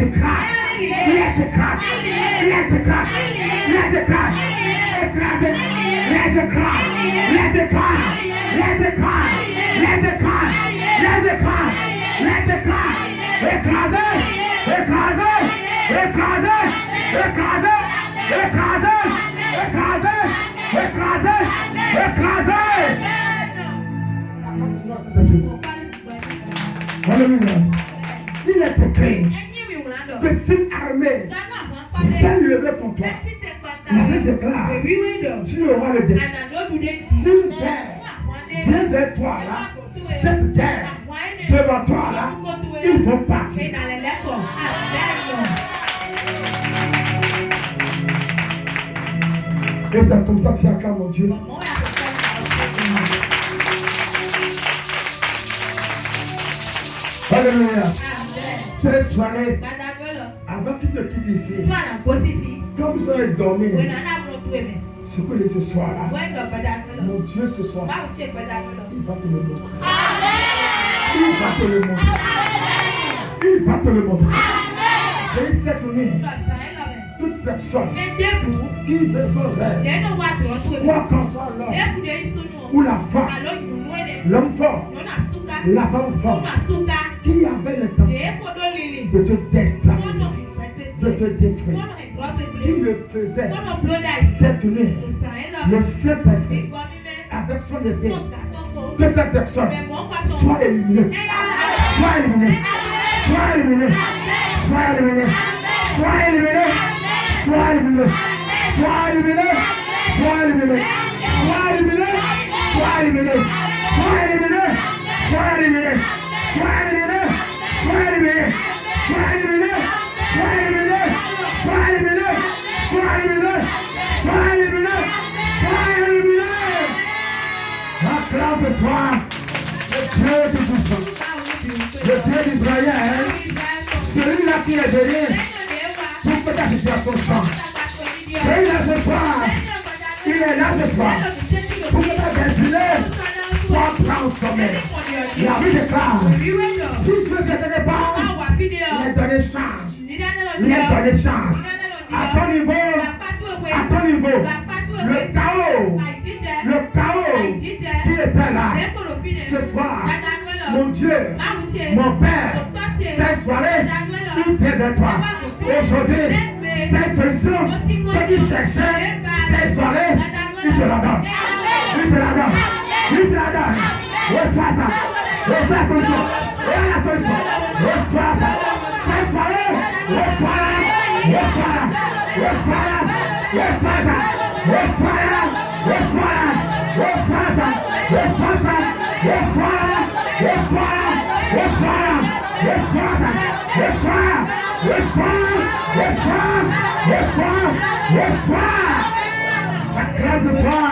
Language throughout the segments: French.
s'écrase. Laisse écrase. Laisse écrase. Laisse écrase. Écrase. Laisse écrase. Laisse écrase. Laisse écrase. Laisse écrase. Laisse écrase. Laisse écrase. Écrase. Écrase. Écrase. Écrase. Écrase. Écrase. Écrase. Écrase. Alléluia. Il est écrit que si une armée s'est levée contre toi, la Bible déclare, tu auras le défi. Si une guerre vient vers toi là, cette guerre devant toi là, ils vont partir. Et c'est comme ça que tu acclames mon Dieu. Alléluia. Cette soirée, avant qu'il te quitte ici, quand vous serez dormi, ce que ce soir-là, mon Dieu ce soir, il va te le montrer. Il va te le montrer. Il va te le montrer. Et cette nuit, toute personne qui veut ton rêve, quoi qu'en soit l'homme ou la femme, l'homme fort, la femme forte, qui avait l'intention de te déstabiliser, de te détruire, qui le faisait cette nuit, le Saint-Esprit, avec son épée, que cette personne soit éliminée, soit éliminée, soit éliminée, soit éliminée, soit éliminée, soit éliminée, soit éliminée, soit éliminée, soit éliminée, soit éliminée, soit éliminée, soit éliminée, soit éliminée, soit éliminée, soit éliminée, soit éliminée, soit éliminée, soit éliminée, soit éliminée, soit éliminée. Acclame ce soir le Dieu du Tout-Puissant, le Dieu d'Israël, celui-là qui est venu pour que ta situation change. Celui-là ce soir, il est là ce soir pour que ta destinée soit transformée. La vie déclare, si Dieu ne te connaît pas, les données changent. Les données changent. À ton niveau, le chaos qui était là, ce soir, mon Dieu, mon Père, cette soirée, il vient de toi. Aujourd'hui, cette solution que tu cherchais, cette soirée, il te la donne. Il te la donne. Il te la donne. Reçois ça. Reçois la solution. Et la solution. Reçois ça. Cette soirée, reçois-la. Reçois-la. Reçois-la. Reçois-la. Reçois-la. Reçois-la. Reçois ça. Reçois ça. Reçois-la. Reçois-la. Reçois-la. Reçois-la. Reçois-la. Reçois-la. Reçois-la. Reçois-la. La grâce de toi.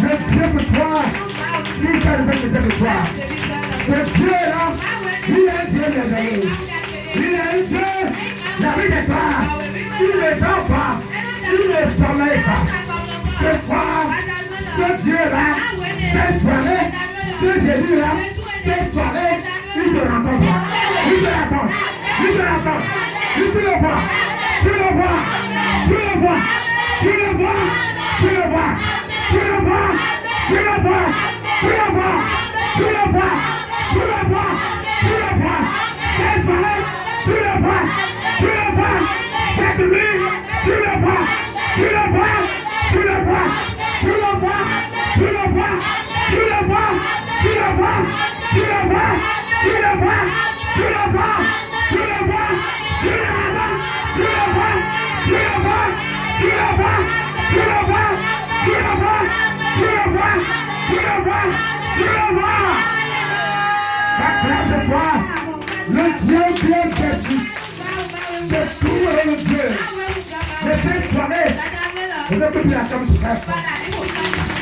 Le Dieu de toi. Qui t'a donné de toi. Ce Dieu-là, il est un Dieu merveilleux. Il est un Dieu, la vie de toi. Il ne dort pas. Il ne sommeille pas. Ce soir, ce Dieu-là, cette soirée, ce Jésus-là, cette soirée, il te rencontre. Il te rencontre. Il te rencontre. Il te le voit. Tu le vois. Tu le vois. Tu le vois. Tu le vois. Tu le vois. Tu le vois. Tu le vois. Tu le vois. Tu le vois. Tu le vois. Cette soirée, tu le vois. Tu le vois. Cette nuit, tu le vois. Tu le vois. Tu le vois. Tu le vois. Tu le vois. Tu le vois. Tu le vois. Tu le vois. Tu le vois. Tu le vois. Tu le vois. Tu le vois. Tu le vois. Tu le vois. Tu le vois. Tu le vois. Tu le vois. Tu le vois. Tu le vois. Tu le vois. Acclame de toi. Le Dieu qui est perdu. C'est tout le Dieu. Mais cette soirée, je ne peux plus attendre ce frère.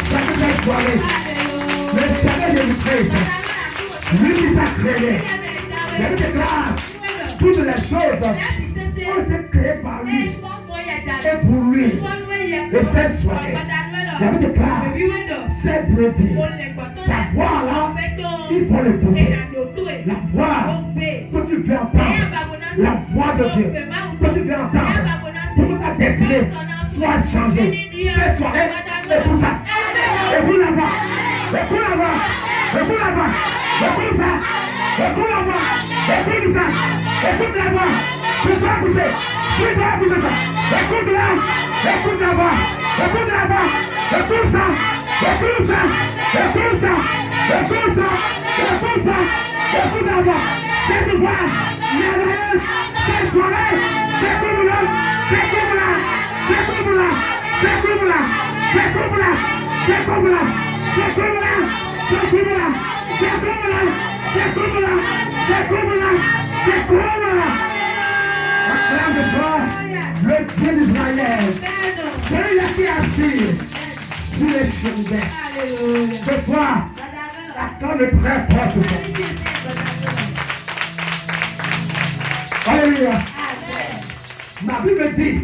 Cette soirée, le Seigneur Jésus-Christ, lui qui t'a créé, il déclare toutes les choses ont été créées par lui et pour lui. Et cette soirée, il déclare ces brebis, sa voix là, il faut l'écouter. La voix que tu veux entendre la voix de Dieu, que tu veux entendre pour que ta destinée soit changée, cette soirée est pour ça. Écoute la voix, écoute la voix, écoute la voix, écoute ça, écoute la voix, écoute ça, écoute la voix. Tu dois écouter, tu dois écouter ça. Écoute la voix, écoute la voix, écoute ça, écoute ça, écoute ça, écoute ça, écoute ça, écoute la voix. Cette voix merveilleuse, cette soirée, découvre-la, découvre-la, découvre-la, découvre-la, découvre-la, découvre-la, découvre-la, découvre-la, découvre-la, découvre-la, découvre-la, découvre-la. Acclame de toi, le Dieu d'Israël, celui qui assure sur les chemins. Ce soir, attends le très proche. Alléluia. Ma Bible dit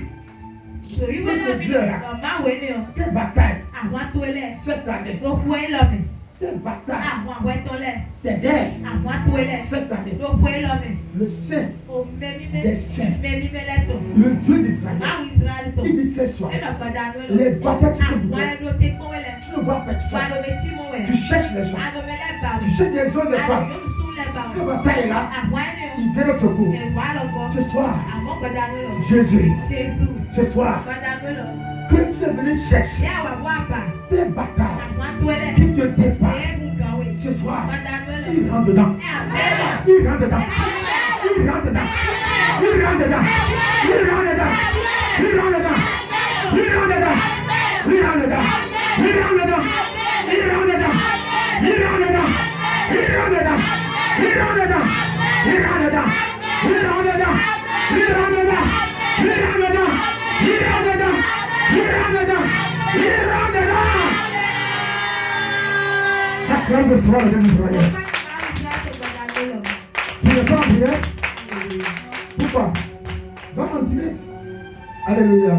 que ce Dieu-là, tes batailles cette année, tes batailles, tes dés cette année, le Saint des Saints, le Dieu d'Israël, il dit ce soir, les batailles qui sont pour toi, tu ne vois personne, tu cherches les gens, tu cherches des hommes de femmes. Cette bataille-là, il vient de secours. Ce soir, Jésus, ce soir, que tu es venu chercher des batailles qui te dépassent. Ce soir, il rentre dedans. Il rentre dedans. Il rentre dedans. Il rentre dedans. Il rentre dedans. Il rentre dedans. Il rentre dedans. Il rentre dedans. Il rentre dedans. Il rentre dedans. Il rentre dedans. Il rentre dedans. Il rentre dedans. Il rentre dedans. Il rentre dedans. Il rentre dedans. Il rentre dedans. Il rentre dedans. Il rentre dedans. Il rentre dedans. Acclame ce soir le Dieu d'Israël. Tu n'es pas en direct? Pourquoi? Va en direct. Alléluia.